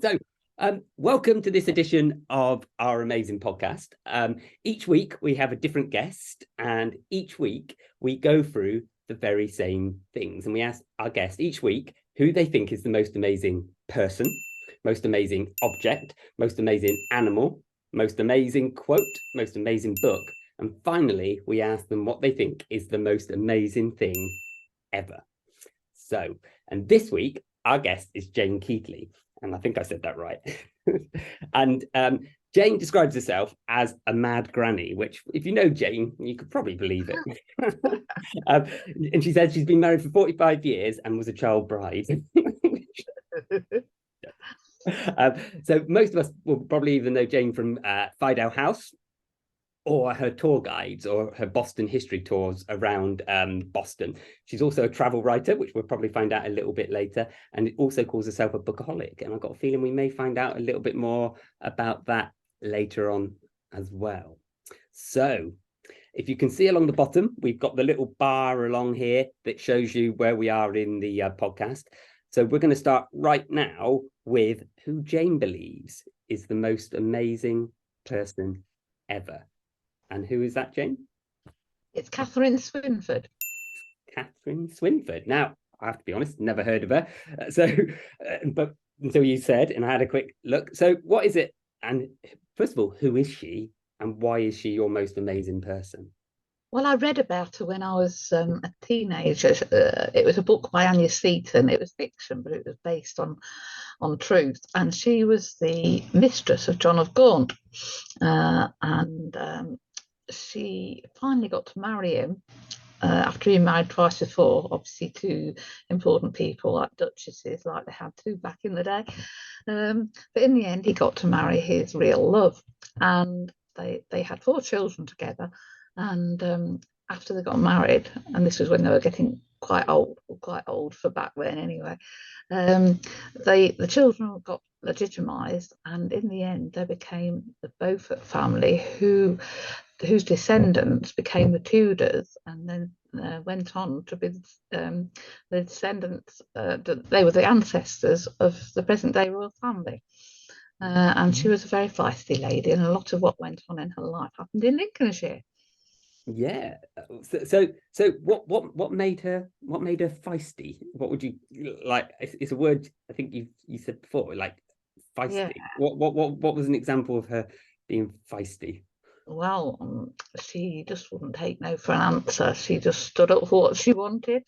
So, welcome to this edition of our amazing podcast. Each week we have a different guest, and each week we go through the very same things. And we ask our guest each week who they think is the most amazing person, most amazing object, most amazing animal, most amazing quote, most amazing book. And finally, we ask them what they think is the most amazing thing ever. So, and this week, our guest is Jane Keightley. And I think I said that right. And Jane describes herself as a mad granny, which, if you know Jane, you could probably believe it. And she says she's been married for 45 years and was a child bride. So most of us will probably even know Jane from Fydell House, or her tour guides, or her Boston history tours around Boston. She's also a travel writer, which we'll probably find out a little bit later, and it also calls herself a bookaholic. And I've got a feeling we may find out a little bit more about that later on as well. So if you can see along the bottom, we've got the little bar along here that shows you where we are in the podcast. So we're going to start right now with who Jane believes is the most amazing person ever. And who is that, Jane? It's Catherine Swynford. Catherine Swynford. Now, I have to be honest, never heard of her. But until you said, and I had a quick look. So what is it? And first of all, who is she? And why is she your most amazing person? Well, I read about her when I was a teenager. It was a book by Anya Seton. It was fiction, but it was based on truth. And she was the mistress of John of Gaunt. She finally got to marry him after he married twice before, obviously to important people like duchesses, like they had to back in the day. But in the end, he got to marry his real love. And they had 4 children together. And after they got married, and this was when they were getting quite old for back then anyway, the children got legitimised, and in the end they became the Beaufort family, whose descendants became the Tudors, and then went on to be the descendants. They were the ancestors of the present-day royal family. And she was a very feisty lady, and a lot of what went on in her life happened in Lincolnshire. Yeah. So what made her feisty? What would you like? It's a word I think you said before, like feisty. Yeah. What was an example of her being feisty? Well, she just wouldn't take no for an answer. She just stood up for what she wanted,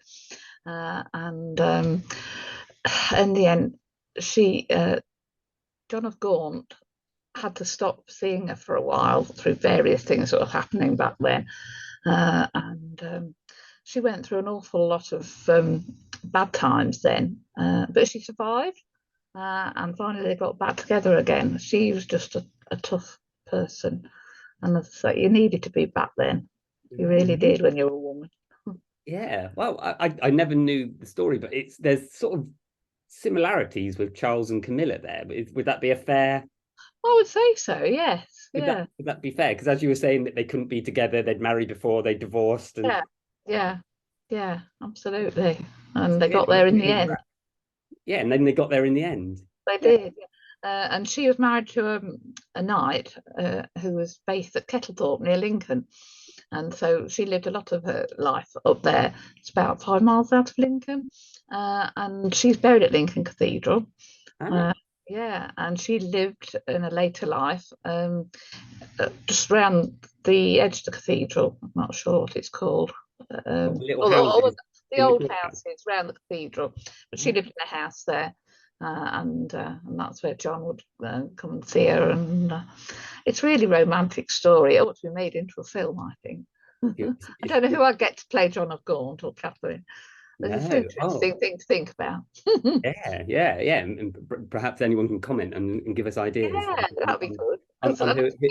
and in the end, John of Gaunt had to stop seeing her for a while through various things that were happening back then, and she went through an awful lot of bad times then, but she survived, and finally they got back together again. She was just a tough person, and so you needed to be back then. You really did when you were a woman. Yeah, well, I never knew the story, but there's sort of similarities with Charles and Camilla there. Would that be a fair? I would say so, yes. Would that be fair? Because as you were saying, that they couldn't be together, they'd married before, they divorced. And... Yeah, absolutely. And they got there in the end. Yeah, and then they got there in the end. They did. And she was married to a knight who was based at Keightley near Lincoln. And so she lived a lot of her life up there. It's about 5 miles out of Lincoln. And she's buried at Lincoln Cathedral. Yeah, and she lived in a later life just around the edge of the cathedral. I'm not sure what it's called. The old houses around the cathedral. But she lived in a house there, and that's where John would come and see her. And it's a really romantic story. It ought to be made into a film, I think. I don't know who I'd get to play John of Gaunt or Catherine. It's an interesting thing to think about. Yeah. And perhaps anyone can comment and give us ideas. Yeah, that'd be good.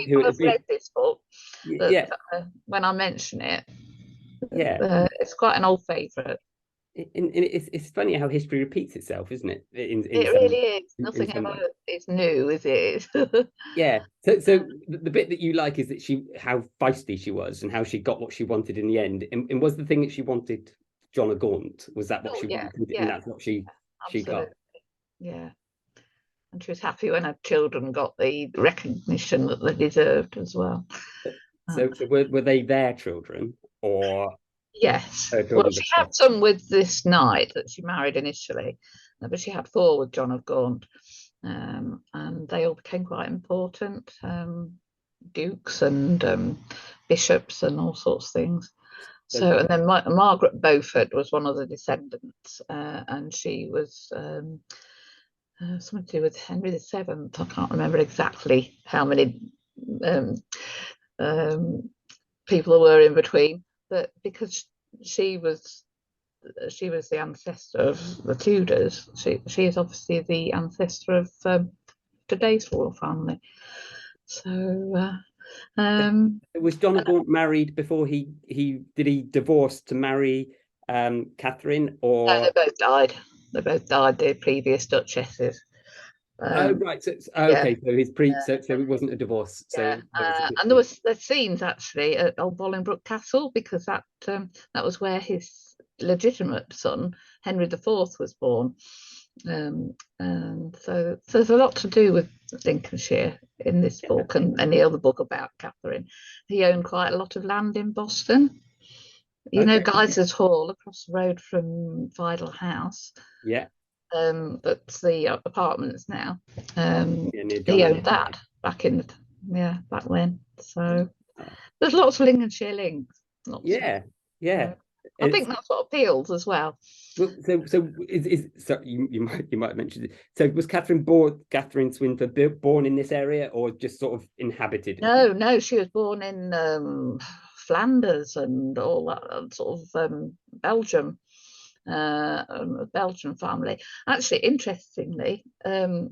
Who I've read this book. Yeah. When I mention it, it's quite an old favourite. It's funny how history repeats itself, isn't it? It really is. Nothing ever is new, is it? Yeah. So the bit that you like is that how feisty she was and how she got what she wanted in the end. And was the thing that she wanted John of Gaunt? Was that what she wanted? Yeah. And that's what she got. Yeah. and she was happy when her children got the recognition that they deserved as well. So were they their children, or yes? her Well, children she before? had some with this knight that she married initially, but she had 4 with John of Gaunt, and they all became quite important, dukes and bishops and all sorts of things. So, and then Margaret Beaufort was one of the descendants, and she was something to do with Henry VII. I can't remember exactly how many people there were in between, but because she was the ancestor of the Tudors, she is obviously the ancestor of today's royal family. So was John of Gaunt married before he did he divorce to marry Catherine, or no, they both died. They both died, the previous duchesses. oh right, so yeah. okay, so his so it wasn't a divorce. Yeah. So And there's scenes actually at Old Bolingbroke Castle, because that was where his legitimate son Henry IV was born, and so there's a lot to do with Lincolnshire in this book and any other book about Catherine. He owned quite a lot of land in Boston. You know, Geyser's Hall across the road from Fydell House. Yeah. That's the apartments now. Near He owned that back then. So there's lots of Lincolnshire links. Yeah. I think that's what appeals as well. Well, so you might have mentioned it. So was Catherine Swynford born in this area, or just sort of inhabited? No, she was born in Flanders and all that sort of Belgium. A Belgian family. Actually, interestingly, her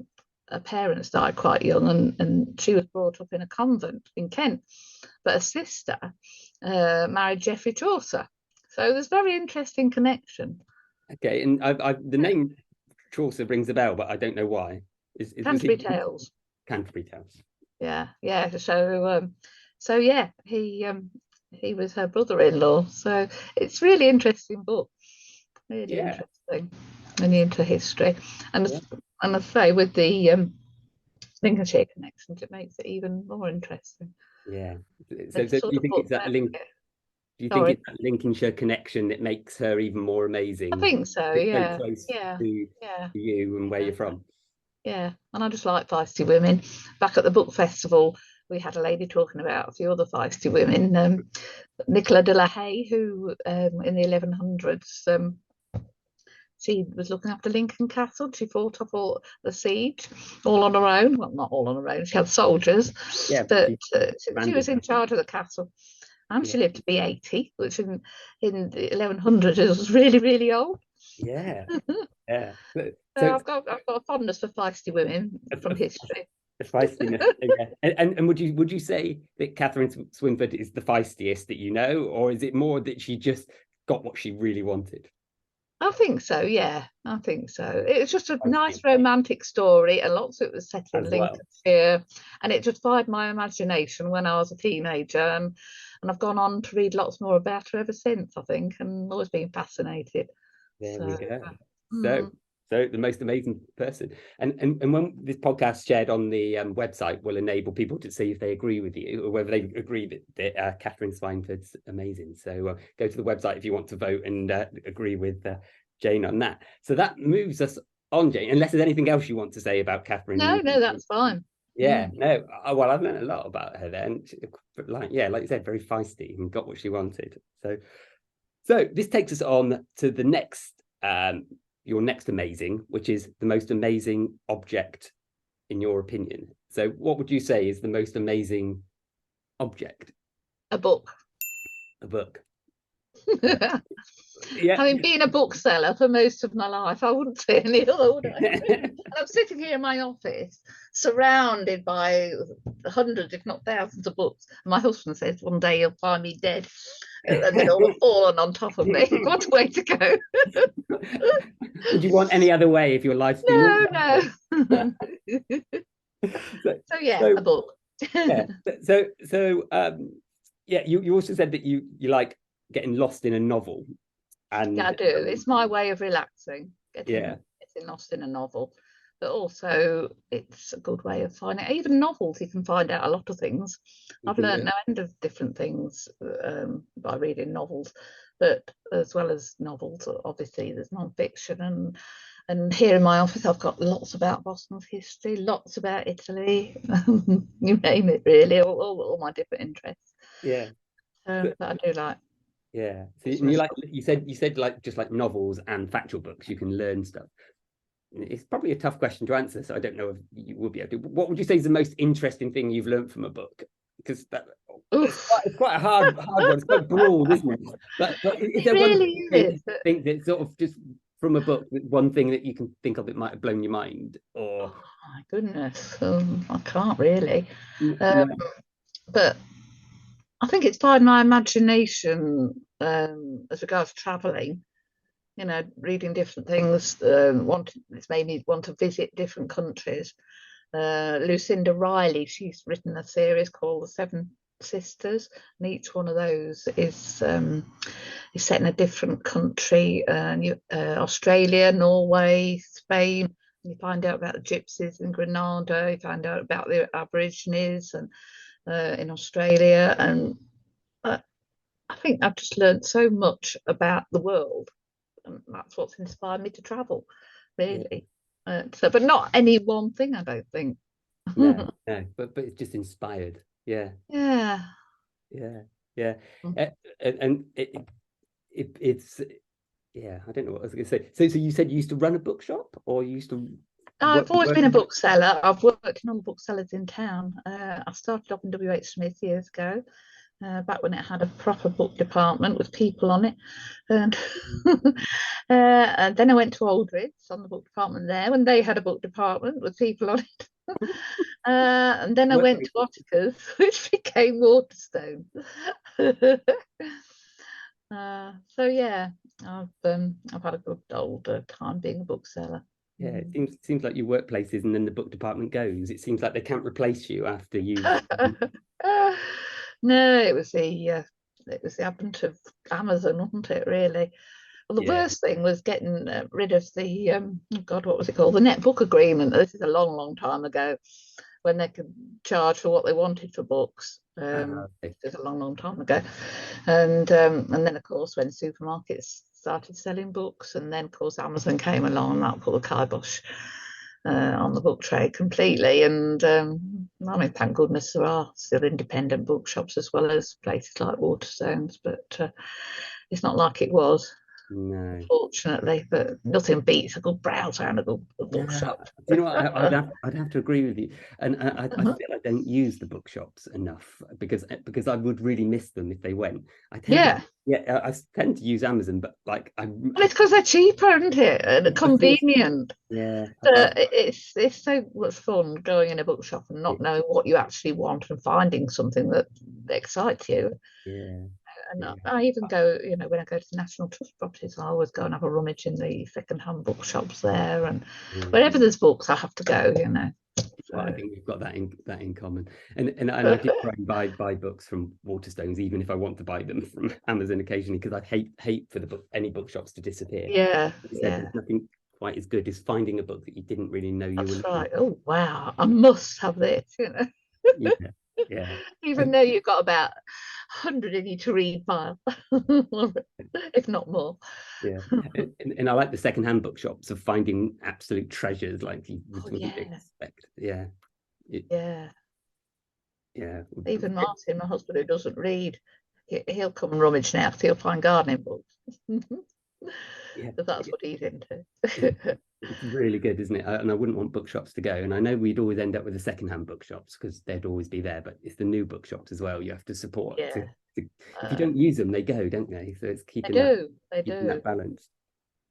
parents died quite young, and she was brought up in a convent in Kent. But her sister married Geoffrey Chaucer. So there's a very interesting connection. Okay, and the name Chaucer rings a bell, but I don't know why. Canterbury Tales. Canterbury Tales. Yeah. So yeah, he was her brother-in-law. So it's really interesting book. Really interesting, and into history, and I say with the Lincolnshire connections, it makes it even more interesting. Yeah. So do you think it's that link? Do you think it's that Lincolnshire connection that makes her even more amazing? I think so. It's Yeah. so close to you and where you're from. Yeah, and I just like feisty women. Back at the book festival, we had a lady talking about a few other feisty women. Nicola de la Haye, who in the 1100s. She was looking after Lincoln Castle. She fought off all the siege all on her own. Well, not all on her own. She had soldiers, but she was in charge of the castle. And she lived to be 80, which in the 1100s was really, really old. Yeah. So I've got a fondness for feisty women from history. The feistiness. And would you say that Catherine Swynford is the feistiest that you know, or is it more that she just got what she really wanted? I think so, yeah. I think so. It was just a nice romantic story, and lots of it was set in Lincolnshire, and it just fired my imagination when I was a teenager, and I've gone on to read lots more about her ever since, I think, and always been fascinated. There we go. So the most amazing person, and when this podcast shared on the website will enable people to see if they agree with you or whether they agree that Catherine Swynford's amazing. So go to the website if you want to vote and agree with Jane on that. So that moves us on, Jane, unless there's anything else you want to say about Catherine. No, that's fine. Yeah, no. Well, I've learned a lot about her then. Like you said, very feisty and got what she wanted. So this takes us on to the next. Your next amazing, which is the most amazing object in your opinion. So what would you say is the most amazing object? A book. A book. Having been a bookseller for most of my life, I wouldn't say any other, would I? And I'm sitting here in my office, surrounded by hundreds, if not thousands, of books. And my husband says one day he'll find me dead, and then all fallen on top of me. What a way to go! Would you want any other way if your life's been? No. A book. You also said that you like getting lost in a novel. And I do. It's my way of relaxing. Getting lost in a novel. but also it's a good way of finding, even novels, you can find out a lot of things. I've learned no end of different things by reading novels, but as well as novels, obviously there's non-fiction, and here in my office I've got lots about Boston's history, lots about Italy, you name it really, all my different interests. Yeah. That I do like. Yeah. So you said like just like novels and factual books, you can learn stuff. It's probably a tough question to answer, so I don't know if you will be able to. What would you say is the most interesting thing you've learned from a book? Because it's quite a hard one. It's quite broad, isn't it? But is there one thing that you think that sort of just from a book, one thing that you can think of that might have blown your mind? Or oh my goodness, I can't really. No. But I think it's by my imagination as regards travelling. You know, reading different things. It's made me want to visit different countries. Lucinda Riley, she's written a series called The Seven Sisters, and each one of those is set in a different country. Australia, Norway, Spain. You find out about the gypsies in Grenada. You find out about the Aborigines and in Australia, and I think I've just learned so much about the world. And that's what's inspired me to travel, really. Yeah. But not any one thing, I don't think. No, but it's just inspired. Yeah. And it's I don't know what I was going to say. So you said you used to run a bookshop, or you used to? I've always been a bookseller. I've worked in all the booksellers in town. I started off in WH Smith years ago. Back when it had a proper book department with people on it, and and then I went to Aldridge's on the book department there when they had a book department with people on it, and then I went to Ottica's, which became Waterstone. So yeah, I've had a good old time being a bookseller. Yeah, it seems like you work places and then the book department goes. It seems like they can't replace you after you. No, it was the advent of Amazon, wasn't it? Really. Well, the worst thing was getting rid of the God, what was it called? The net book agreement. This is a long, long time ago, when they could charge for what they wanted for books. It was a long, long time ago, and then of course when supermarkets started selling books, and then of course Amazon came along, and that put the kibosh on the book trade completely. And I mean, thank goodness there are still independent bookshops as well as places like Waterstones, but it's not like it was. No, unfortunately, but nothing beats a good browser and a good bookshop. Do you know what? I'd have to agree with you, and I feel I don't use the bookshops enough because I would really miss them if they went. I tend to use Amazon, but like well, it's because they're cheaper, isn't it, and convenient. Yeah, it's so much fun going in a bookshop and not knowing what you actually want and finding something that excites you. Yeah. And I even go, you know, when I go to the National Trust properties, I always go and have a rummage in the second-hand bookshops there, and wherever there's books, I have to go, you know. So. I think we've got that in common, and I do try and buy books from Waterstones, even if I want to buy them from Amazon occasionally, because I hate for any bookshops to disappear. There's nothing quite as good as finding a book that you didn't really know you were. Right. Oh wow! I must have this, you know. Yeah. Even though you've got about 100 in your to read pile, if not more. Yeah, and I like the second-hand bookshops of finding absolute treasures like you wouldn't expect. Yeah. Even Martin, my husband, who doesn't read, he'll come and rummage now because he'll find gardening books. But that's what he's into. It's really good, isn't it? And I wouldn't want bookshops to go. And I know we'd always end up with the second-hand bookshops because they'd always be there, but it's the new bookshops as well you have to support. If you don't use them, they go, don't they? So it's keeping that balance.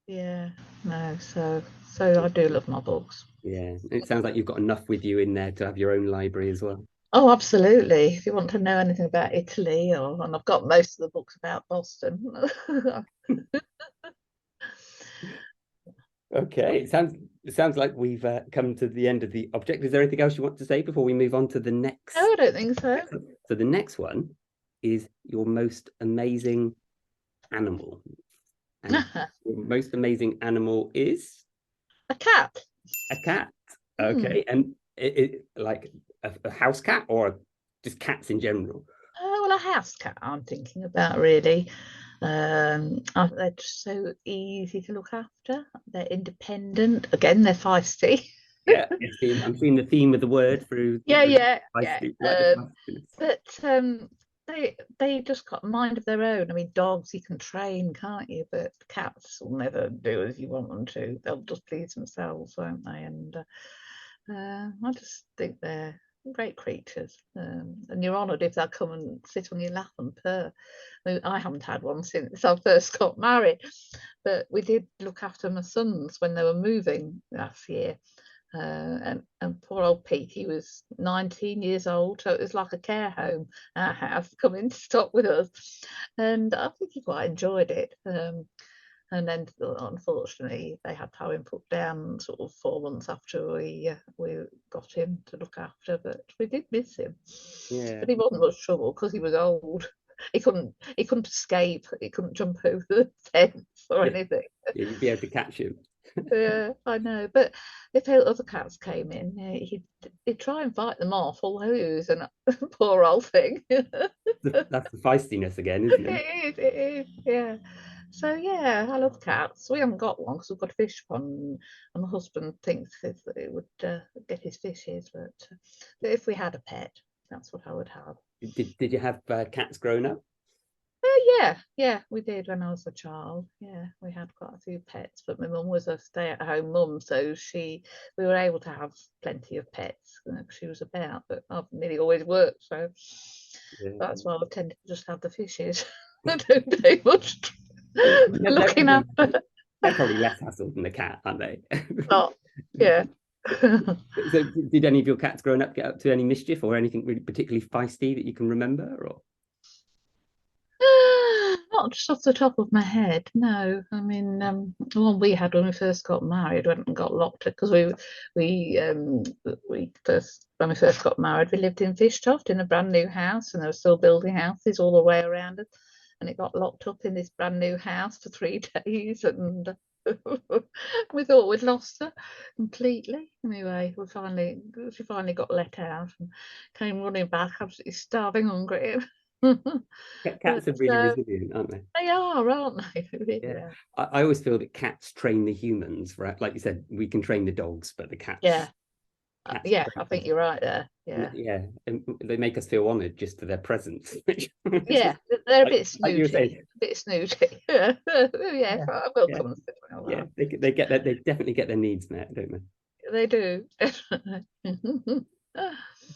Yeah, no, so I do love my books. Yeah, it sounds like you've got enough with you in there to have your own library as well. Oh, absolutely. If you want to know anything about Italy, and I've got most of the books about Boston. Okay, it sounds like we've come to the end of the object. Is there anything else you want to say before we move on to the next? No, I don't think so. So the next one is your most amazing animal. And your most amazing animal is? A cat. A cat. Okay, and it like a house cat or just cats in general? Well, a house cat I'm thinking about really. They're just so easy to look after. They're independent. Again, they're feisty. Yeah, I'm seeing the theme of the word through Yeah. like the feistiness. But they just got a mind of their own. I mean, dogs you can train, can't you? But cats will never do as you want them to. They'll just please themselves, won't they? And I just think they're great creatures. And you're honoured if they'll come and sit on your lap and purr. I haven't had one since I first got married, but we did look after my sons when they were moving last year. And poor old Pete, he was 19 years old, so it was like a care home, our house, coming to stop with us, and I think he quite enjoyed it. And then unfortunately they had to have him put down sort of 4 months after we got him to look after, but we did miss him. Yeah, but he wasn't much trouble because he was old. He couldn't escape, he couldn't jump over the fence or anything. Yeah, you'd be able to catch him. Yeah, I know. But if other cats came in, he'd try and fight them off, although he was a poor old thing. That's the feistiness again, isn't it? It is, yeah. So yeah, I love cats. We haven't got one because we've got a fish pond, and my husband thinks that it would get his fishes. But if we had a pet, that's what I would have. Did you have cats growing up? Yeah, we did when I was a child. Yeah, we had quite a few pets, but my mum was a stay-at-home mum, so we were able to have plenty of pets. She was about, but I've nearly always worked, so that's why I've tended to just have the fishes. I don't do much looking after. They're probably less hassle than the cat, aren't they? Not, yeah. So, did any of your cats growing up get up to any mischief or anything really particularly feisty that you can remember? Or not just off the top of my head, no. I mean, the one we had when we first got married went and got locked because we first when we first got married we lived in Fishtoft in a brand new house, and they were still building houses all the way around us, and it got locked up in this brand new house for 3 days, and we thought we'd lost her completely. Anyway, she finally got let out and came running back, absolutely starving hungry. cats are really resilient, aren't they? They are, aren't they? Really, yeah. I always feel that cats train the humans, right? Like you said, we can train the dogs, but the cats. Yeah. Yeah, I think you're right there. Yeah, and they make us feel honoured just for their presence. Yeah, they're a bit snooty. Yeah, welcome. Yeah, they definitely get their needs met, don't they? They do.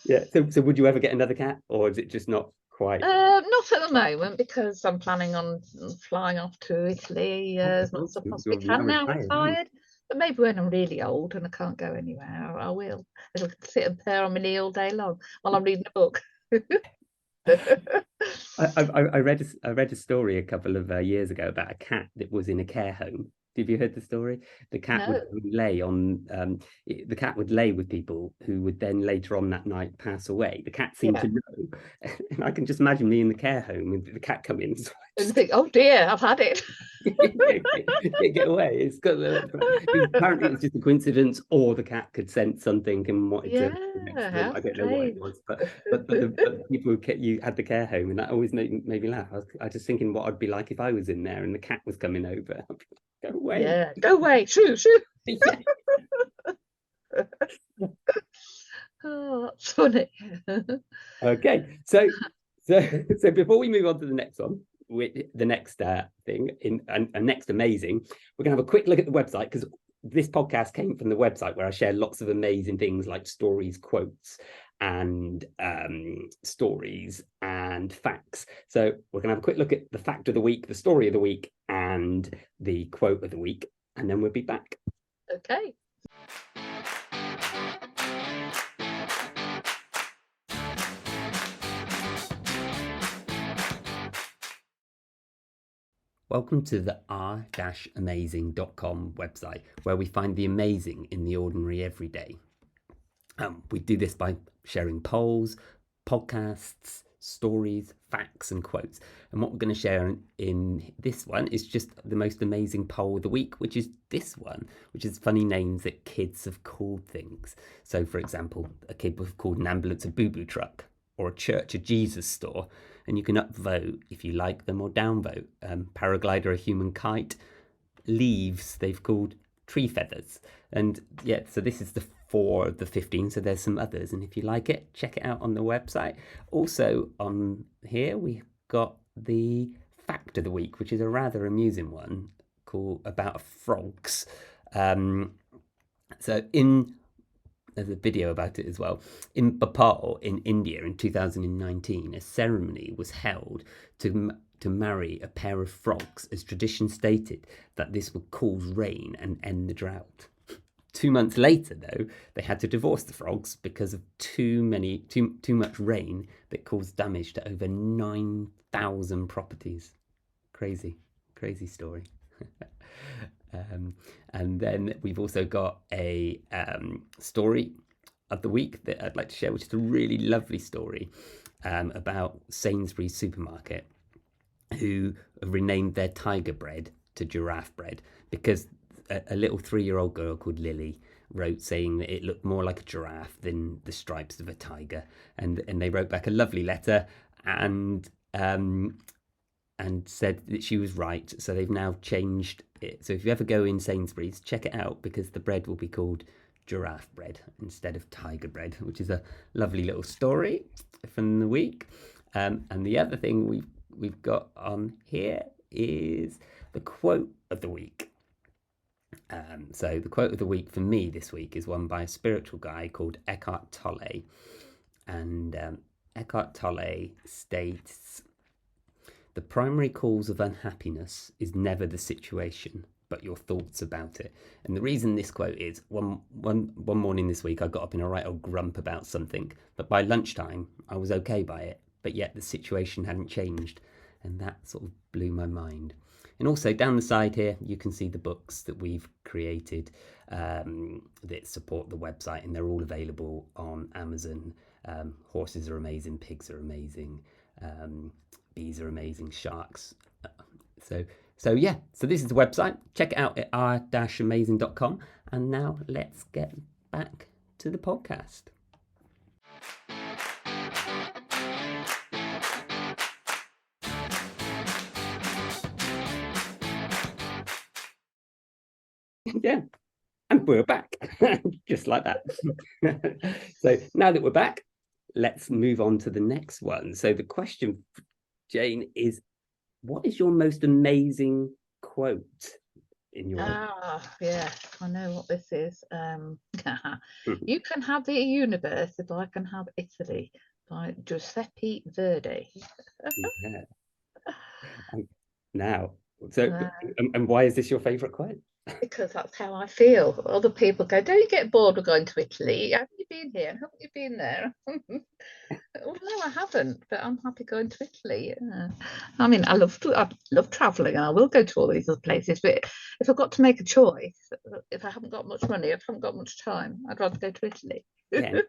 Yeah. So would you ever get another cat, or is it just not quite? Not at the moment, because I'm planning on flying off to Italy as much as I possibly can now. Retired. But maybe when I'm really old and I can't go anywhere, I will. It'll sit and purr on my knee all day long while I'm reading a book. I read a story a couple of years ago about a cat that was in a care home. Have you heard the story? The cat would lay on. The cat would lay with people who would then later on that night pass away. The cat seemed to know, and I can just imagine me in the care home with the cat come in and think, "Oh dear, I've had it." Get away. It's got. Apparently, it's just a coincidence, or the cat could sense something and wanted to. I don't know what it was, but the people who had the care home, and that always made me laugh. I was just thinking what I'd be like if I was in there and the cat was coming over. Go away. Yeah, go away. Shoo. Oh, that's funny. Okay, so before we move on to the next one, the next thing and next amazing, we're gonna have a quick look at the website, because this podcast came from the website where I share lots of amazing things like stories, quotes, and stories and facts. So we're gonna have a quick look at the fact of the week, the story of the week, and the quote of the week, and then we'll be back. Okay. Welcome to the r-amazing.com website, where we find the amazing in the ordinary every day. We do this by sharing polls, podcasts, stories, facts and quotes. And what we're going to share in this one is just the most amazing poll of the week, which is this one, which is funny names that kids have called things. So, for example, a kid would have called an ambulance a boo-boo truck, or a church a Jesus store. And you can upvote if you like them or downvote. Paraglider a human kite. Leaves they've called tree feathers. And yeah, so this is the 4 of the 15, so there's some others, and if you like it, check it out on the website. Also on here we've got the fact of the week, which is a rather amusing one called about frogs. So there's a video about it as well. In Bhopal in India in 2019, a ceremony was held to marry a pair of frogs, as tradition stated that this would cause rain and end the drought. 2 months later, though, they had to divorce the frogs because of too much rain that caused damage to over 9,000 properties. Crazy story. And then we've also got a story of the week that I'd like to share, which is a really lovely story about Sainsbury's supermarket, who have renamed their tiger bread to giraffe bread because a little 3-year-old girl called Lily wrote saying that it looked more like a giraffe than the stripes of a tiger, and they wrote back a lovely letter and said that she was right. So they've now changed it. So if you ever go in Sainsbury's, check it out, because the bread will be called giraffe bread instead of tiger bread, which is a lovely little story from the week. And the other thing we've got on here is the quote of the week. So the quote of the week for me this week is one by a spiritual guy called Eckhart Tolle. And Eckhart Tolle states, "The primary cause of unhappiness is never the situation, but your thoughts about it." And the reason this quote is, one morning this week, I got up in a right old grump about something, but by lunchtime, I was okay by it, but yet the situation hadn't changed. And that sort of blew my mind. And also down the side here, you can see the books that we've created that support the website, and they're all available on Amazon. Horses are amazing, pigs are amazing, bees are amazing, sharks. So this is the website. Check it out at r-amazing.com. And now let's get back to the podcast. Yeah, and we're back, just like that. So now that we're back, let's move on to the next one. So the question, Jane, is, what is your most amazing quote in your life? Yeah, I know what this is. You can have the universe if I can have Italy, by Giuseppe Verdi. Yeah. Now, so and why is this your favourite quote? Because that's how I feel. Other people go, don't you get bored of going to Italy? Haven't you been here? Haven't you been there? Well, no, I haven't, but I'm happy going to Italy. I mean, I love travelling, and I will go to all these other places. But if I've got to make a choice, if I haven't got much money, if I haven't got much time, I'd rather go to Italy. Yeah.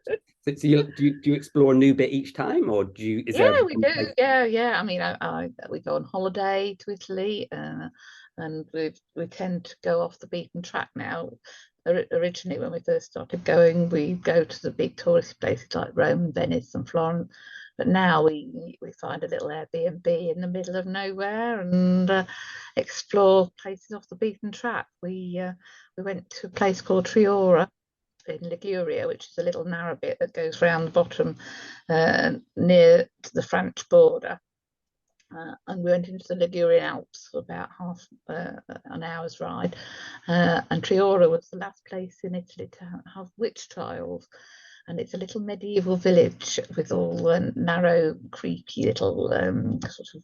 So do you explore a new bit each time, or do you? We do. Yeah. I mean, we go on holiday to Italy, and we tend to go off the beaten track now. Originally, when we first started going, we go to the big tourist places like Rome, Venice, and Florence. But now we find a little Airbnb in the middle of nowhere and explore places off the beaten track. We went to a place called Triora in Liguria, which is a little narrow bit that goes round the bottom near to the French border. And we went into the Ligurian Alps for about half an hour's ride. And Triora was the last place in Italy to have witch trials. And it's a little medieval village with all narrow, creepy little sort of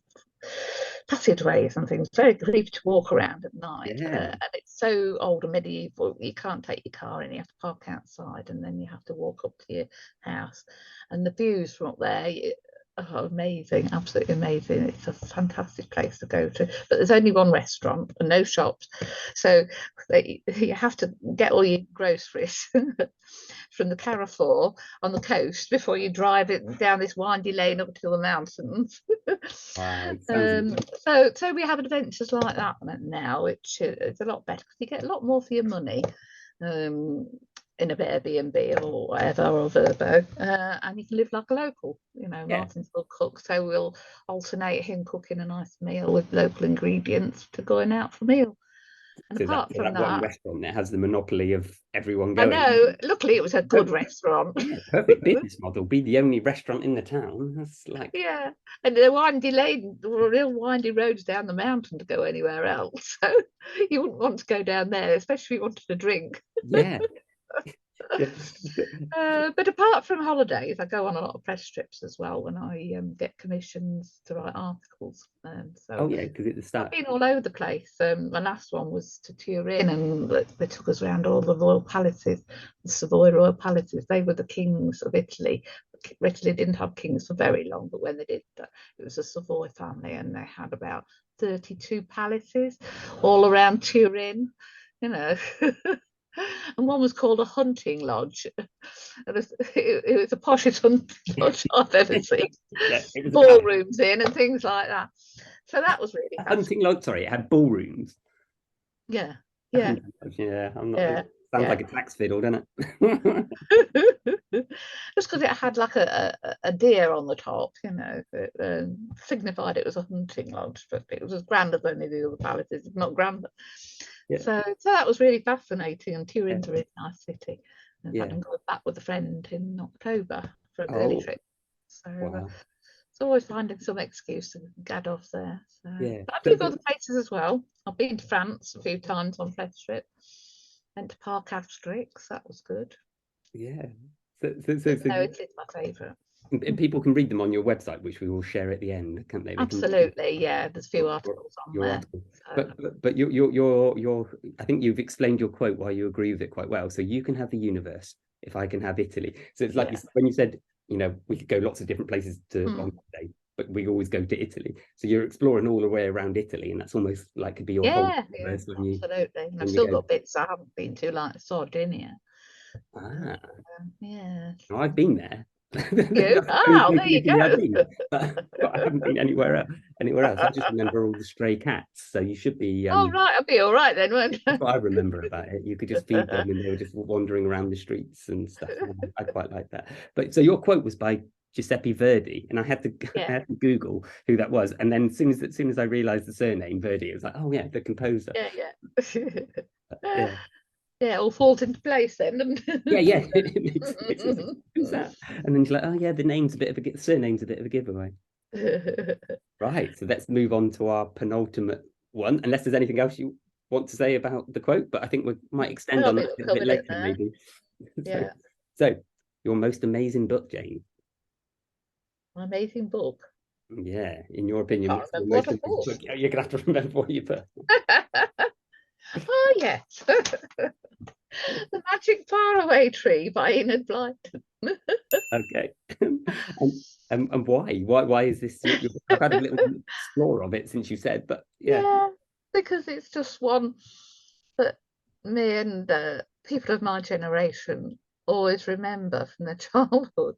passageways and things. Very creepy to walk around at night. Yeah. And it's so old and medieval, you can't take your car in, you have to park outside, and then you have to walk up to your house. And the views from up there, oh, amazing, absolutely amazing. It's a fantastic place to go to, but there's only one restaurant and no shops, so you have to get all your groceries from the Carrefour on the coast before you drive it down this windy lane up to the mountains. Wow, So we have adventures like that now, which is a lot better because you get a lot more for your money. In a Airbnb or whatever, or Verbo, and you can live like a local. Martin's will cook, so we'll alternate him cooking a nice meal with local ingredients to going out for a meal. And so apart from that one restaurant that has the monopoly of everyone going. I know. Luckily, it was a good restaurant. Yeah, perfect business model. Be the only restaurant in the town. That's like and the windy lane, there were real windy roads down the mountain to go anywhere else. So you wouldn't want to go down there, especially if you wanted a drink. Yeah. But apart from holidays, I go on a lot of press trips as well when I get commissions to write articles. Because at the start I've been all over the place. My last one was to Turin, and they took us around all the royal palaces, the Savoy royal palaces. They were the kings of Italy. Italy didn't have kings for very long, but when they did, it was a Savoy family, and they had about 32 palaces all around Turin. And one was called a hunting lodge. It was the poshest hunting lodge I've ever seen. Ballrooms in and things like that. So that was really hunting lodge. Sorry, it had ballrooms. Yeah. I'm not. Sounds like a tax fiddle, doesn't it? Just because it had like a deer on the top, it signified it was a hunting lodge, but it was as grand as any of the other palaces, if not grander. Yeah. So that was really fascinating, and Turin's a really nice city. I'm going back with a friend in October for a girly trip. So it's always finding some excuse to gad off there. So. But I've been to other places as well. I've been to France a few times on press trip. Went to Parc Astrix, that was good. Yeah. So it is my favourite. And people can read them on your website, which we will share at the end, can't they? Absolutely, there's a few articles on there. But your I think you've explained your quote why you agree with it quite well. So you can have the universe if I can have Italy. So it's like when you said, we could go lots of different places to on holiday, but we always go to Italy. So you're exploring all the way around Italy, and that's almost like could be your whole universe. Absolutely. And I've still got bits I haven't been to, like Sardinia. I've been there. There you go. But I haven't been anywhere else. I just remember all the stray cats. So you should be. I'll be all right then, won't I? That's what I remember about it. You could just feed them, and they were just wandering around the streets and stuff. I quite like that. But so your quote was by Giuseppe Verdi, and I had to Google who that was, and then as soon as I realised the surname Verdi, it was like, the composer. Yeah, all falls into place then. Yeah. Who's that? And then you're like, the surname's a bit of a giveaway. Right, so let's move on to our penultimate one, unless there's anything else you want to say about the quote, but I think we might extend on that a bit later, maybe. So, your most amazing book, Jane? My amazing book? Yeah, in your opinion, what's the most amazing book? You're going to have to remember what you put. Oh, yes. The Magic Faraway Tree by Enid Blyton. Okay. And why? Why is this? I've had a little explore of it since you said, but because it's just one that me and people of my generation always remember from their childhood.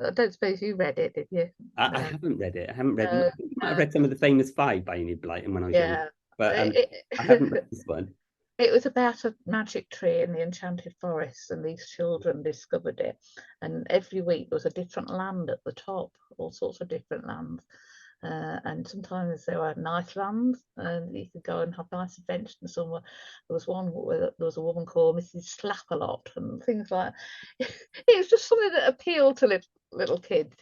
I don't suppose you read it, did you? I haven't read it. I haven't read it. I might have read some of the famous five by Enid Blyton when I was young. But I haven't read this one. It was about a magic tree in the enchanted forest, and these children discovered it. And every week there was a different land at the top, all sorts of different lands. And sometimes there were nice lands, and you could go and have nice adventures. And somewhere there was one where there was a woman called Mrs. Slap-a-lot and things like that. It was just something that appealed to little kids,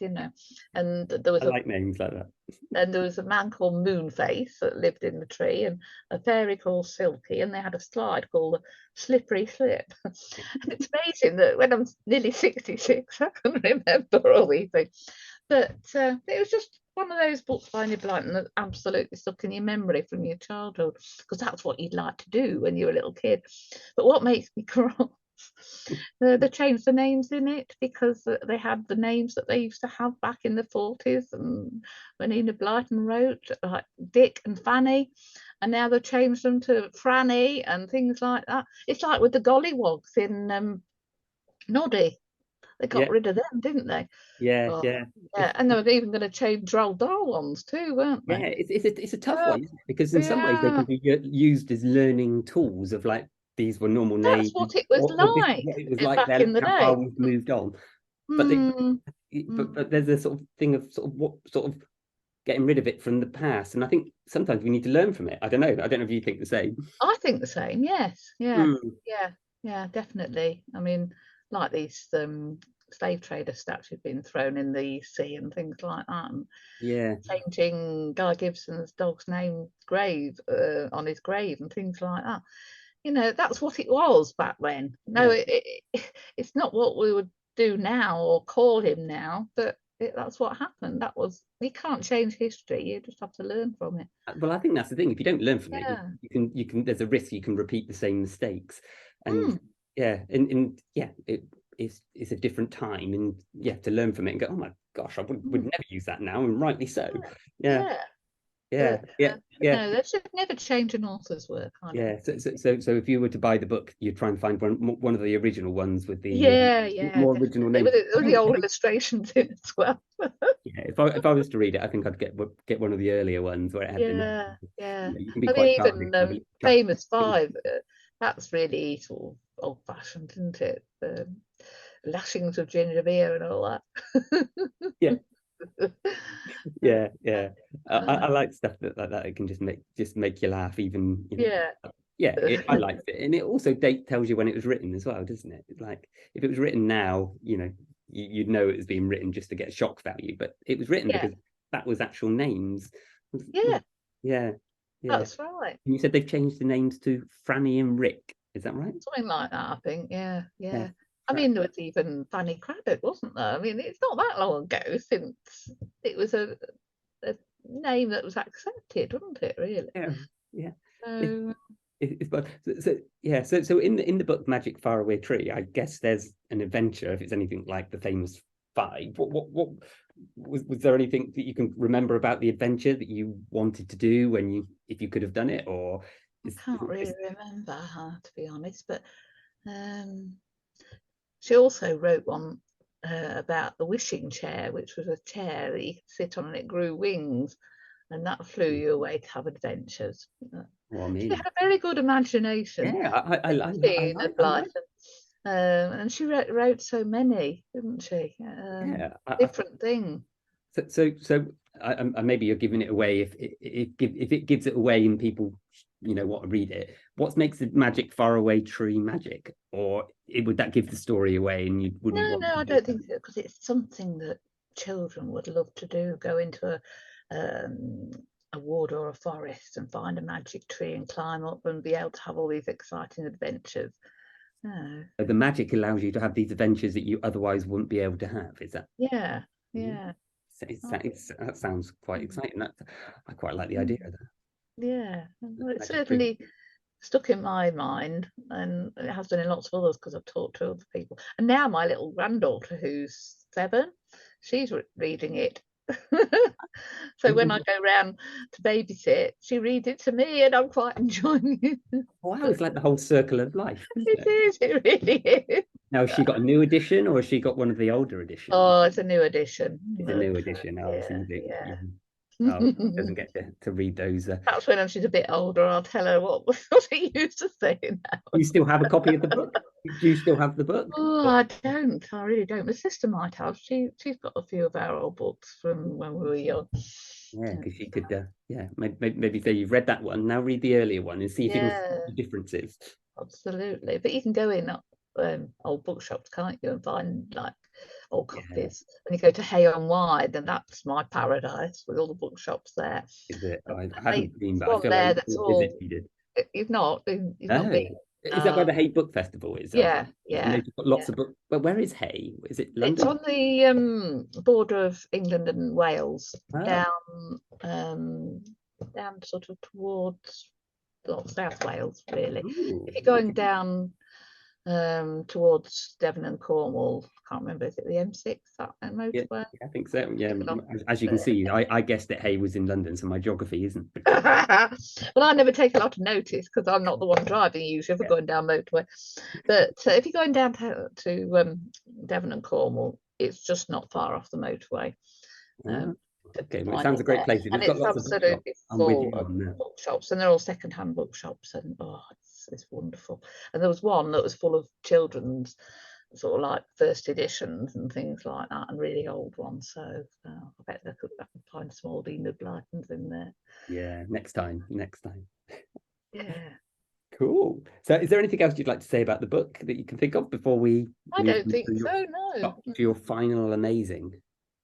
And there was like names like that. And there was a man called Moonface that lived in the tree, and a fairy called Silky, and they had a slide called the Slippery Slip. And it's amazing that when I'm nearly 66, I can remember all these things. But it was just one of those books by Enid Blyton that absolutely stuck in your memory from your childhood, because that's what you'd like to do when you were a little kid. But what makes me cross, they changed the names in it, because they had the names that they used to have back in the 40s, and when Enid Blyton wrote, like Dick and Fanny, and now they've changed them to Franny and things like that. It's like with the Gollywogs in Noddy. They got rid of them, didn't they? Yeah, Oh, yeah. yeah. And they were even going to change Roald Dahl ones too, weren't Yeah, they? it's a tough one, isn't it? Because in some ways they Yeah. can be used as learning tools of like these were normal That's names, what it was or this is like what it was like back then, in the how far day. we've moved on. But they, Mm, but there's a sort of thing of what sort of getting rid of it from the past, and I think sometimes we need to learn from it. I don't know. I don't know if you think the same. I think the same. Yes. Yeah. Mm, Yeah. Yeah. Definitely. I mean, like these slave trader statues being thrown in the sea and things like that, and yeah, changing Guy Gibson's dog's name grave on his grave and things like that. You know, that's what it was back then. No, yeah. it's not what we would do now or call him now, but that's what happened. That was, you can't change history. You just have to learn from it. Well, I think that's the thing. If you don't learn from it, Yeah. you can. There's a risk you can repeat the same mistakes, and Mm, yeah, and yeah, it's a different time, and yeah, to learn from it and go, oh my gosh, I would mm. never use that now, and rightly so. Yeah, Yeah. yeah, But yeah, yeah. no, they should never change an author's work. I don't. Yeah, so if you were to buy the book, you'd try and find one of the original ones with the Yeah, yeah, more original definitely. names. With the old illustrations in as well. Yeah, if I was to read it, I think I'd get one of the earlier ones where it had the names. Yeah, yeah. You can be I quite mean, childish. even Famous Five, that's really sort of old-fashioned, isn't it? Lashings of ginger beer and all that. Yeah, yeah, yeah. I Uh, like stuff like that. It can just make you laugh, even yeah. Yeah, I liked it, and it also date tells you when it was written as well, doesn't it? Like if it was written now, you'd know it was being written just to get shock value, but it was written Yeah, because that was actual names. yeah, Yeah, yeah. that's right. And you said they've changed the names to Franny and Rick. Is that right? Something like that, I think. Yeah, Yeah. yeah. I mean, there was even Fanny Craddock, wasn't there? I mean, it's not that long ago since it was a name that was accepted, wasn't it, really? Yeah. Yeah. So, Yeah, so in the book Magic Faraway Tree, I guess there's an adventure if it's anything like the famous five. What was there anything that you can remember about the adventure that you wanted to do if you could have done it, or I is can't really remember, to be honest, but she also wrote one about the wishing chair, which was a chair that you could sit on and it grew wings, and that flew you away to have adventures. well, I She mean, had a very good imagination. yeah, I Life, like and she wrote so many, didn't she? yeah. Different things. So maybe you're giving it away if it gives it away and people want to read it. What makes the Magic Faraway Tree magic, or would that give the story away and you wouldn't No, want no, to I do don't think so, because it's something that children would love to do. Go into a wood or a forest and find a magic tree and climb up and be able to have all these exciting adventures. No. So the magic allows you to have these adventures that you otherwise wouldn't be able to have. Is that? Yeah, Mhm. yeah. That sounds quite exciting. I quite like the idea of that. Yeah, well, it Magic tree. certainly stuck in my mind, and it has done in lots of others because I've talked to other people. And now my little granddaughter, who's 7, she's reading it. So when I go round to babysit, she reads it to me, and I'm quite enjoying it. Wow, it's like the whole circle of life, isn't It it? is, it really is. Now, has she got a new edition or has she got one of the older editions? Oh, it's a new edition. It's a new edition. Oh, so Yeah, yeah. oh, doesn't get to read those. Perhaps when she's a bit older, I'll tell her what it used to say now. Do you still have a copy of the book? Do you still have the book? Oh, I don't. I really don't. My sister might have. She's got a few of our old books from when we were young. Yeah, because she could. Yeah, maybe say you've read that one. Now read the earlier one and see if you can see Yeah, the differences. absolutely. But you can go in old bookshops, can't you, and find like old Yeah, copies. When you go to Hay on Wye, then that's my paradise with all the bookshops there. is it? I There's haven't been, but I one feel like there it's that's a visit all. you did. You've not been. Oh, is that where Uh, the Hay Book Festival is? yeah, And yeah, they've got yeah. lots of books. But where is Hay? Is it It's London? on the border of England and Wales, Oh, down sort of towards South Wales, really. ooh, If you're going okay. down towards Devon and Cornwall. I can't remember, is it the M6, that Yeah, motorway? I think so. Yeah, as you can see, I guessed that Hay was in London, so my geography isn't. Well, I never take a lot of notice because I'm not the one driving usually if we're going down motorway. But if you're going down to Devon and Cornwall, it's just not far off the motorway. Okay, well, it sounds a great place. If And it's got it's lots of bookshops, absolutely I'm with full you of on that. bookshops, and they're all second-hand bookshops, and it's wonderful. And there was one that was full of children's sort of like first editions and things like that, and really old ones. So I bet I could find some old Enid Blytons in there. Yeah, next time. Yeah. Cool. So is there anything else you'd like to say about the book that you can think of before we I don't think so, no. To your final amazing?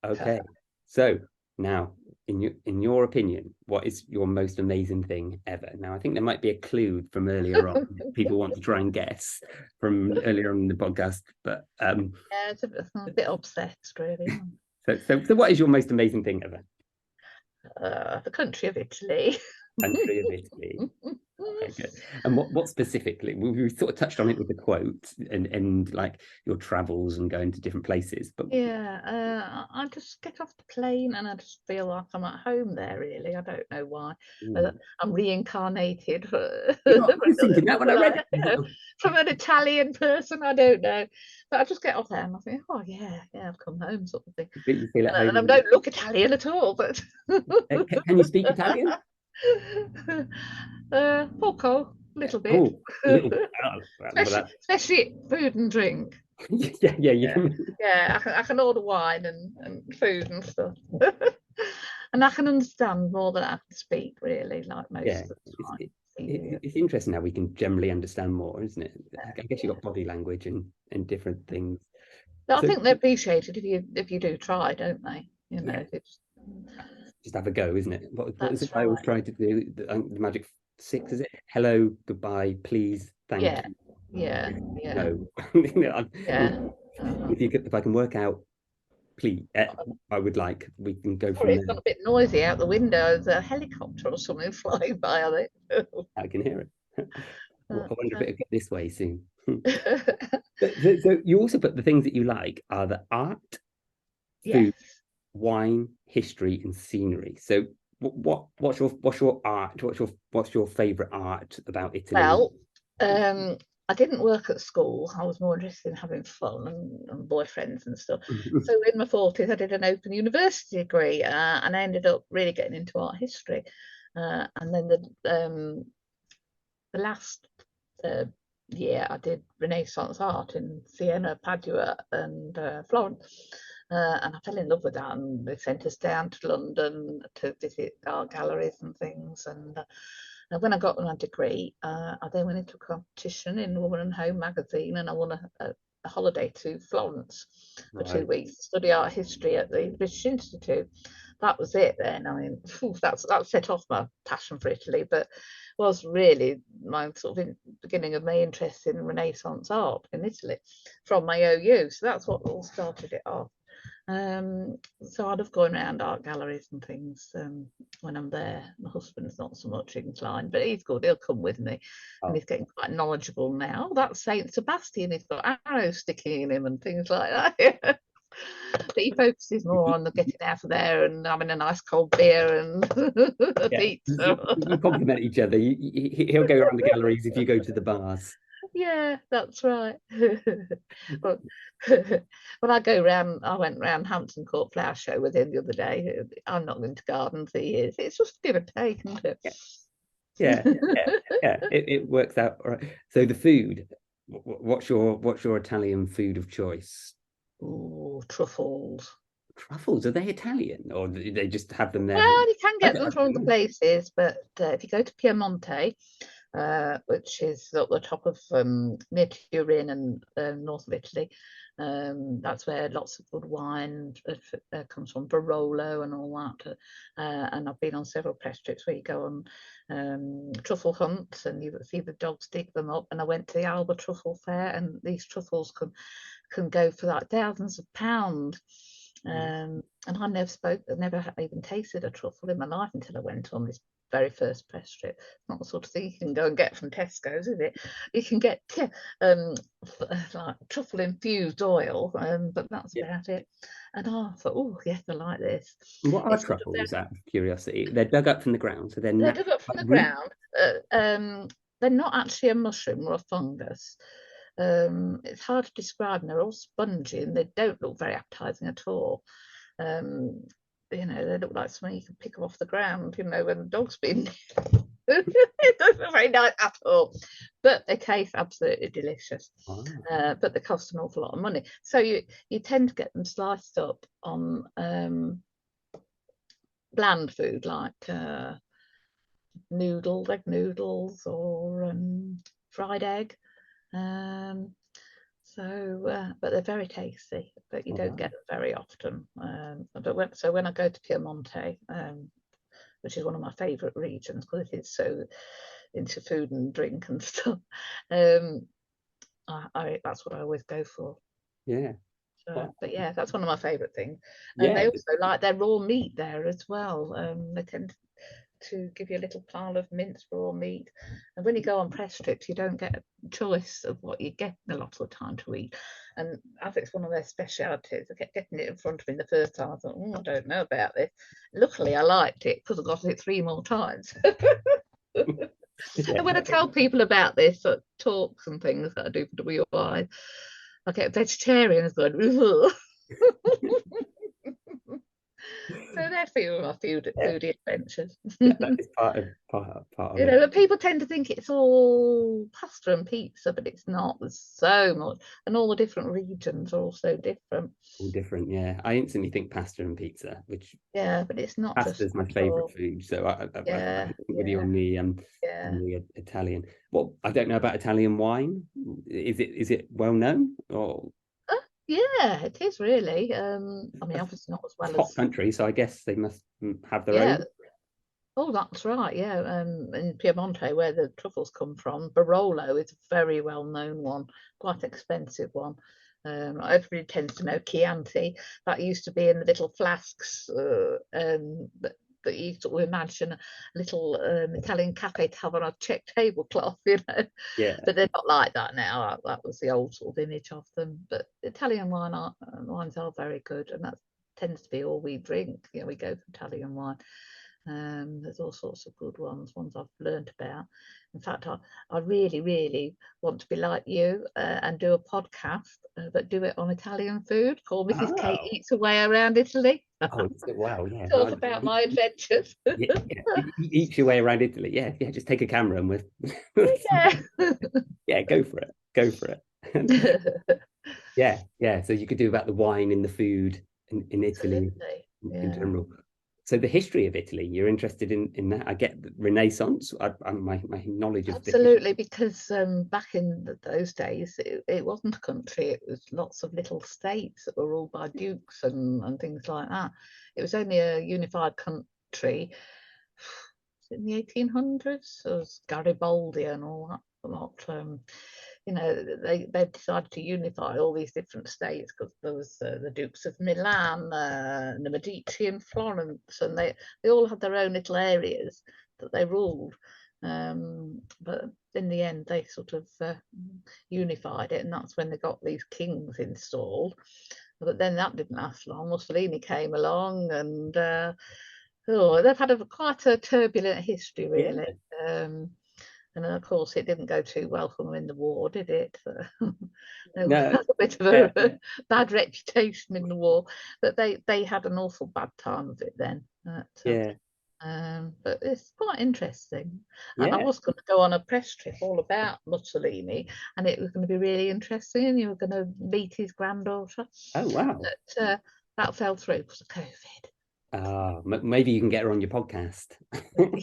Okay. So now, in your opinion, what is your most amazing thing ever? Now, I think there might be a clue from earlier on. People want to try and guess from earlier on in the podcast, but yeah, it's a bit obsessed, really. So what is your most amazing thing ever? The country of Italy. Country of Italy. Okay, good. And what specifically? We sort of touched on it with the quote and like your travels and going to different places, but yeah, I just get off the plane and I just feel like I'm at home there. Really, I don't know why. I'm reincarnated I was thinking that when I read it. From an Italian person. I don't know, but I just get off there and I think, oh yeah, I've come home, sort of thing. You feel at home, and I don't look Italian at all. But can you speak Italian? Poco, little bit. Especially food and drink. Yeah. I can order wine and food and stuff. And I can understand more than I can speak, really, like most of the time. It's interesting how we can generally understand more, isn't it? I guess you've got body language and different things. I think they appreciate it if you do try, don't they? You know, just have a go, isn't it? What is it I always try to do? The magic 6, is it? Hello, goodbye, please, thank you. Yeah. No. If I can work out, please, I would like, we can go from there. It's got a bit noisy out the window. There's a helicopter or something flying by, I think. I can hear it. I wonder if it'll get this way soon. So you also put the things that you like are the art, food, wine, history, and scenery. So what's your art? What's your favorite art about Italy? Well, I didn't work at school. I was more interested in having fun and boyfriends and stuff. So in my 40s, I did an open university degree, and I ended up really getting into art history. And then the last year, I did Renaissance art in Siena, Padua, and Florence. And I fell in love with that, and they sent us down to London to visit art galleries and things. And when I got my degree, I then went into a competition in Woman and Home magazine, and I won a holiday to Florence for 2 weeks to study art history at the British Institute. That was it then. I mean, that set off my passion for Italy, but was really my sort of beginning of my interest in Renaissance art in Italy from my OU. So that's what all started it off. So I love going around art galleries and things when I'm there. My husband's not so much inclined, but he's good. He'll come with me, and he's getting quite knowledgeable now. That's Saint Sebastian. He's got arrows sticking in him and things like that. But he focuses more on the getting out of there and having a nice cold beer and pizza. You complement each other. He'll go around the galleries if you go to the bars. Yeah, that's right. But when I went round Hampton Court Flower Show with him the other day. I'm not going to gardens for years. It's just give and take, isn't it? Yeah. It works out all right. So the food, what's your Italian food of choice? Oh, truffles. Truffles, are they Italian, or do they just have them there? Well, you can get them from the places, but if you go to Piemonte, which is at the top of near Turin and north of Italy, that's where lots of good wine comes from, Barolo and all that. And I've been on several press trips where you go on truffle hunts and you see the dogs dig them up. And I went to the Alba Truffle Fair, and these truffles can go for like thousands of pounds. And I never even tasted a truffle in my life until I went on this very first press trip. It's not the sort of thing you can go and get from Tesco's, is it? You can get like truffle infused oil, but that's about it. And I thought, oh yes, I like this. What are It's sort of truffles, out of curiosity? They're dug up from the ground, so they're dug up from the root? ground. They're not actually a mushroom or a fungus. It's hard to describe, and they're all spongy and they don't look very appetizing at all. They look like something you can pick off the ground, when the dog's been. It doesn't look very nice at all, but they taste absolutely delicious. But they cost an awful lot of money, so you tend to get them sliced up on bland food like egg noodles, or fried egg. But they're very tasty, but you don't get them very often. So when I go to Piemonte, which is one of my favourite regions because it is so into food and drink and stuff, that's what I always go for. Yeah. But yeah, that's one of my favourite things. And they also like their raw meat there as well. They tend to give you a little pile of minced raw meat, and when you go on press trips you don't get a choice of what you get a lot of the time to eat, and as it's one of their specialities, I kept getting it in front of me the first time. I thought, I don't know about this. Luckily I liked it because I got it 3 more times. And when I tell people about this at talks and things that I do for WI, I get vegetarians going so they're a few of my foodie adventures. That is part of it. But people tend to think it's all pasta and pizza, but it's not. There's so much, and all the different regions are also different. All different, yeah. I instantly think pasta and pizza, which but it's not. Pasta's my favourite food, so I with you on the Italian. Well, I don't know about Italian wine. Is it well known or? Yeah, it is really. I mean, obviously not as well as hot country, so I guess they must have their own. Oh, that's right. Yeah, in Piemonte, where the truffles come from, Barolo is a very well-known one, quite expensive one. Everybody tends to know Chianti. That used to be in the little flasks that you sort of imagine a little Italian cafe to have on a check tablecloth, Yeah. But they're not like that now. That was the old sort of image of them. But Italian wines are very good, and that tends to be all we drink. We go for Italian wine. There's all sorts of good ones I've learned about. In fact, I really, really want to be like you and do a podcast, but do it on Italian food called Mrs. Kate Eats Away Around Italy. Oh, wow, yeah. Talk about my adventures. Eat your way around Italy. Yeah, just take a camera and go for it. Yeah. So you could do about the wine and the food in Italy in general. So the history of Italy, you're interested in that? I get the Renaissance. My knowledge of absolutely, because back in those days, it wasn't a country. It was lots of little states that were ruled by dukes and things like that. It was only a unified country in the 1800s. There was Garibaldi and all that lot. They decided to unify all these different states because there was the Dukes of Milan, the Medici in Florence, and they all had their own little areas that they ruled. But in the end, they sort of unified it, and that's when they got these kings installed. But then that didn't last long. Mussolini came along, and they've had quite a turbulent history, really. And of course, it didn't go too well for them in the war, did it? They had a bit of a bad reputation in the war, but they had an awful bad time of it then. But it's quite interesting. I was going to go on a press trip all about Mussolini, and it was going to be really interesting, and you were going to meet his granddaughter. Oh, wow. But that fell through because of COVID. Maybe you can get her on your podcast.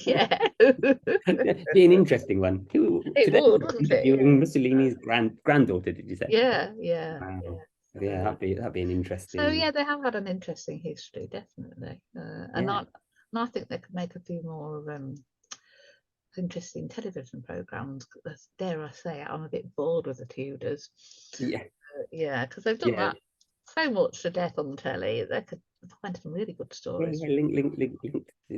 Yeah. Be an interesting one. Wouldn't it? Mussolini's granddaughter, did you say? Yeah. Wow. Yeah, that'd be an interesting. So yeah, they have had an interesting history, definitely. And I think they could make a few more interesting television programs. Dare I say it, I'm a bit bored with the Tudors. Yeah. Because they've done that so much to death on the telly. They could find some really good stories. Yeah, link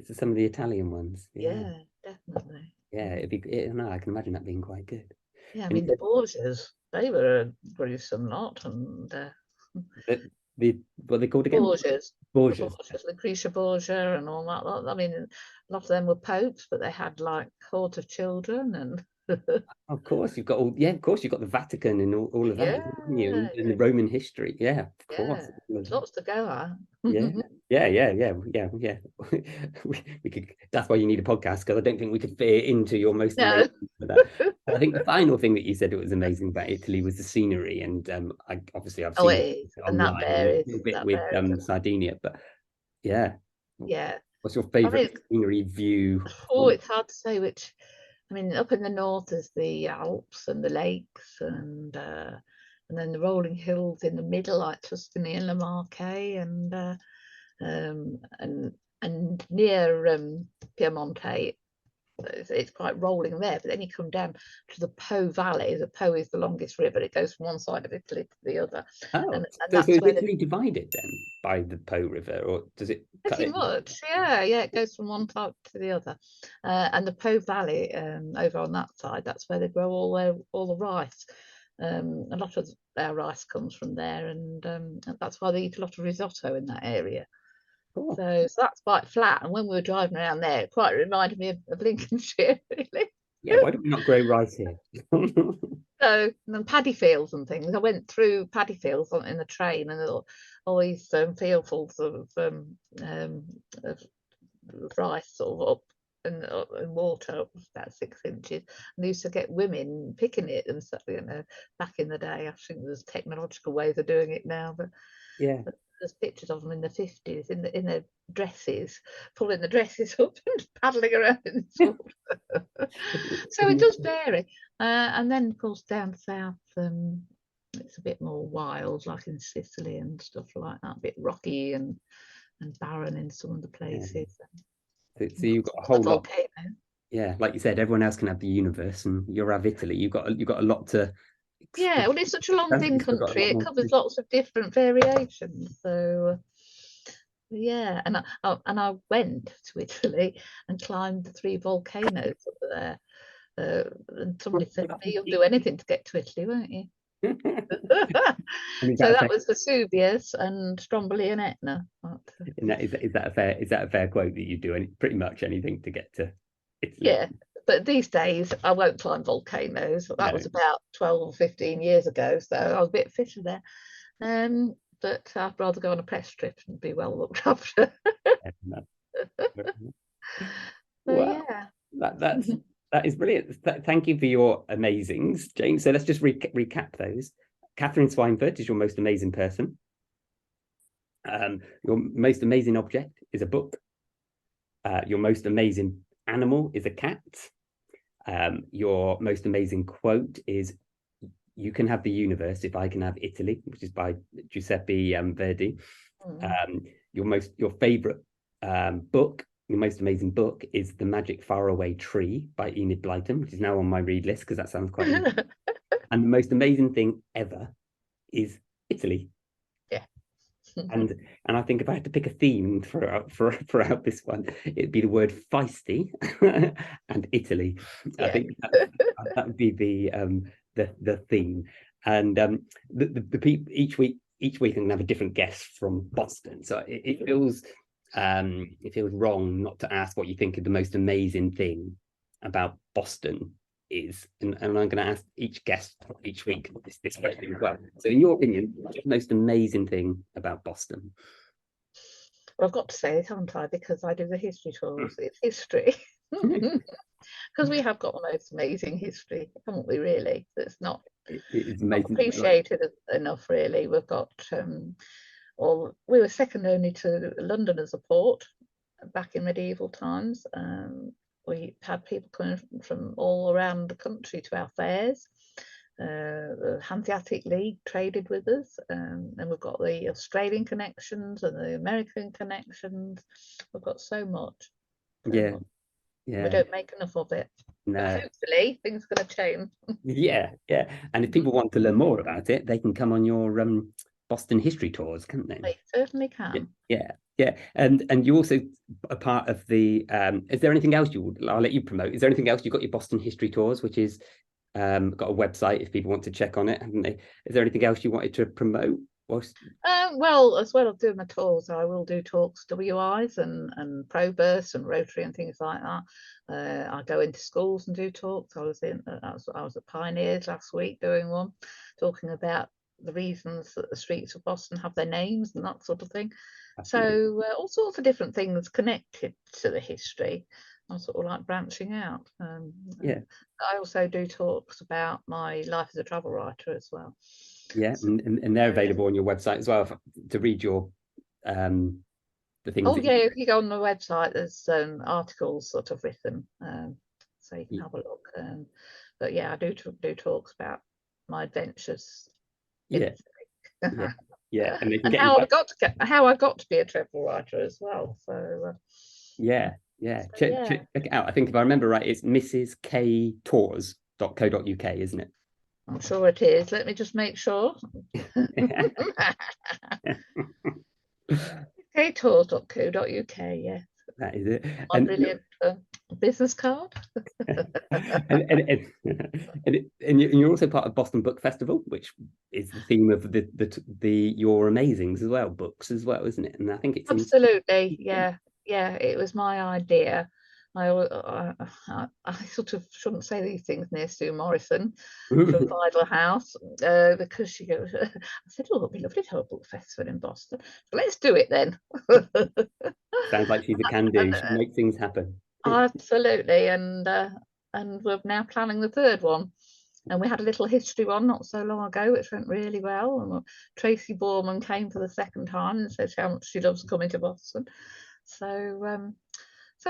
to some of the Italian ones. Yeah, definitely. Yeah, no, I can imagine that being quite good. Yeah, I And mean the Borgias, they were a gruesome lot, and what are they called again? Borgias, the Borgias. Borgias, Lucretia Borgia, and all that. I mean, a lot of them were popes, but they had like hordes of children, and Of course, you've got of course you've got the Vatican and all of that, yeah, haven't you? And the Roman history. Yeah, of course. yeah, lots to go at. Yeah, yeah. We could. That's why you need a podcast, because I don't think we could fit it into your most No. amazing for that. I think the final thing that you said that was amazing about Italy was the scenery, and I've seen Oh, it it is, and that online, and a varies. little bit That with varies. Sardinia, but yeah. Yeah, What's your I favorite mean, scenery view? it's hard to say which. I mean, up in the north is the Alps and the lakes, and then the rolling hills in the middle, like Tuscany and La Marche, um, and near Piemonte, it's quite rolling there. But then you come down to the Po Valley. The Po is the longest river. It goes from one side of Italy to the other, Oh, and so that's is where the Italy divided then by the Po River, or does it cut pretty it? much, yeah, it goes from one side to the other, and the Po Valley, over on that side, that's where they grow all the rice. A lot of their rice comes from there, and that's why they eat a lot of risotto in that area. Cool. So that's quite flat. And when we were driving around there, it quite reminded me of Lincolnshire, really. Yeah, why do we not grow rice here? So, and then paddy fields and things. I went through paddy fields in the train, and all these fieldfuls of rice sort of up in water up about 6 inches. And they used to get women picking it and stuff, back in the day. I think there's technological ways of doing it now, but Yeah. there's pictures of them in the 50s in their dresses, pulling the dresses up and paddling around in the water. So it does vary. And then, of course, down south, it's a bit more wild, like in Sicily and stuff like that, a bit rocky and barren in some of the places. So you've got a whole lot. Volcano. Yeah, like you said, everyone else can have the universe, and you have Italy. You've got a lot to. Yeah, well, it's such a long thin country. It covers lots of different variations. So yeah, and I went to Italy and climbed the 3 volcanoes up there. And somebody said, "You'll do anything to get to Italy, won't you?" So that was Vesuvius and Stromboli and Etna. Is that a fair quote, that you do pretty much anything to get to Italy? Yeah, but these days I won't climb volcanoes. That was about 12 or 15 years ago, so I was a bit fitter there. But I'd rather go on a press trip and be well looked after. Well, yeah, that is brilliant. Thank you for your amazings, Jane. So let's just recap those. Catherine Swineford is your most amazing person. Your most amazing object is a book. Your most amazing animal is a cat. Your most amazing quote is, "You can have the universe if I can have Italy," which is by Giuseppe Verdi. Your favorite book, your most amazing book, is The Magic Faraway Tree by Enid Blyton, which is now on my read list because that sounds quite interesting. And the most amazing thing ever is Italy. Yeah. And I think if I had to pick a theme throughout this one, it'd be the word feisty and Italy. Yeah. I think that would be the theme. And the people each week I'm gonna have a different guest from Boston. So it feels wrong not to ask what you think of the most amazing thing about Boston is, and I'm going to ask each guest each week this question as well. So in your opinion, what's the most amazing thing about Boston? Well, I've got to say it, haven't I? Because I do the history tours. It's history. Because we have got the most amazing history, haven't we, really? It's not appreciated enough, really. We've got we were second only to London as a port back in medieval times. We had people coming from all around the country to our fairs. The Hanseatic League traded with us, and we've got the Australian connections and the American connections. We've got so much. Yeah. We don't make enough of it. No. But hopefully things are going to change. Yeah. And if people want to learn more about it, they can come on your Boston history tours, can't they? They certainly can. Yeah. And you also a part of the. Is there anything else I'll let you promote? Is there anything else? You've got your Boston history tours, which is got a website if people want to check on it, haven't they? Is there anything else you wanted to promote? Well, as well as doing my tours, I will do talks, WIs and Proburst and Rotary and things like that. I go into schools and do talks. I was at Pioneers last week doing one, talking about the reasons that the streets of Boston have their names and that sort of thing. Absolutely. So all sorts of different things connected to the history. I'm sort of like branching out. I also do talks about my life as a travel writer as well. Yeah, and they're available on your website as well to read your the things. Oh yeah, if you go on the website, there's articles sort of written, so you can have a look. But yeah, I do talks about my adventures. Yeah. Yeah, and how I got to be a travel writer as well. So check it out. I think if I remember right, it's mrsktours.co.uk, isn't it? I'm sure it is. Let me just make sure. Ktours.co.uk, yes. That is it. My brilliant business card. and you're also part of Boston Book Festival, which is the theme of the Your Amazings as well, books as well, isn't it? And I think it's absolutely, yeah. It was my idea. I sort of shouldn't say these things near Sue Morrison from Fydell House because she goes. I said, "Oh, it'd be lovely to have a book festival in Boston. So let's do it then." Sounds like she's a can-do. She makes things happen. Absolutely, and we're now planning the third one. And we had a little history one not so long ago, which went really well. And Tracy Borman came for the second time and said how much she loves coming to Boston. So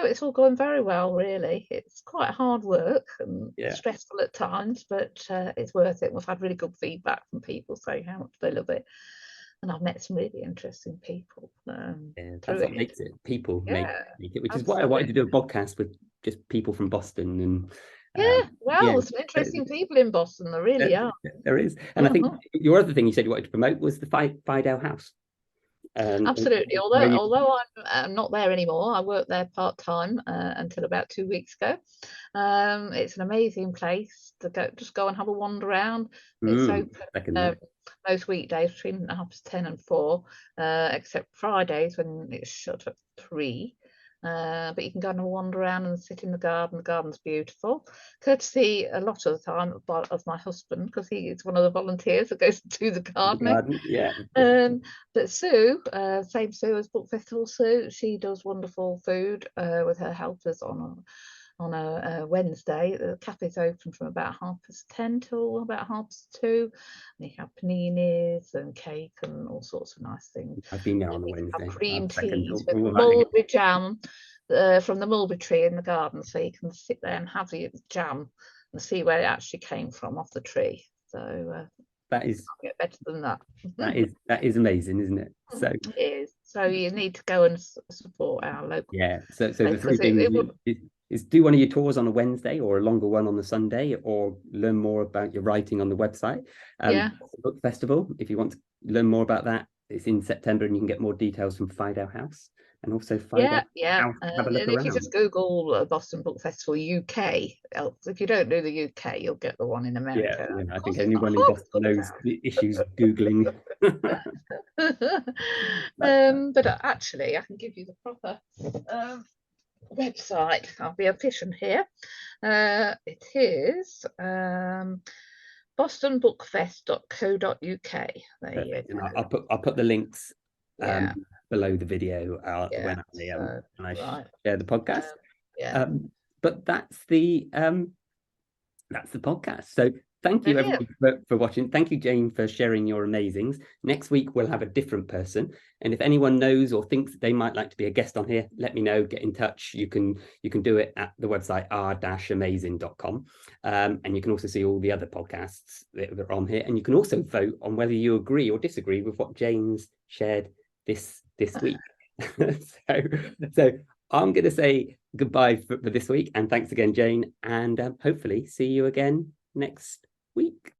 it's all going very well, really. It's quite hard work and stressful at times, but it's worth it. We've had really good feedback from people saying how much they love it. And I've met some really interesting people. That's what makes it. People make it, which is why I wanted to do a podcast with just people from Boston. And there's some interesting people in Boston. There really are. There is. And I think your other thing you said you wanted to promote was the Fydell House. Absolutely. Although I'm not there anymore, I worked there part-time until about 2 weeks ago. It's an amazing place to go and have a wander around. It's open most weekdays between 10 and 4, except Fridays when it's shut at 3. But you can go and wander around and sit in the garden. The garden's beautiful. Courtesy a lot of the time of my husband, because he is one of the volunteers that goes to the gardening. But Sue, same Sue as Book Festival Sue, she does wonderful food with her helpers on a Wednesday. The cafe's open from about 10:30 till about 2:30. And you have paninis and cake and all sorts of nice things. I've been there on a Wednesday. Cream teas with mulberry jam from the mulberry tree in the garden, so you can sit there and have the jam and see where it actually came from off the tree. So that is get better than that. That is amazing, isn't it? So it is. So you need to go and support our local. Yeah. So the three things is do one of your tours on a Wednesday or a longer one on the Sunday, or learn more about your writing on the website. Book Festival, if you want to learn more about that, it's in September, and you can get more details from Fydell House. And also Fydell House. Have a look around. If you just Google Boston Book Festival UK, if you don't know the UK, you'll get the one in America. Yeah, I think anyone in Boston knows the issues of Googling. But actually, I can give you the proper website. I'll be efficient here. It is bostonbookfest.co.uk. There you go. I'll put the links below the video when I share the podcast. But that's the podcast. So thank you everybody for watching. Thank you, Jane, for sharing your amazings. Next week we'll have a different person, and if anyone knows or thinks that they might like to be a guest on here, let me know. Get in touch. You can do it at the website r-amazing.com, and you can also see all the other podcasts that are on here, and you can also vote on whether you agree or disagree with what Jane's shared this week. so I'm going to say goodbye for this week, and thanks again, Jane, and hopefully see you again next week.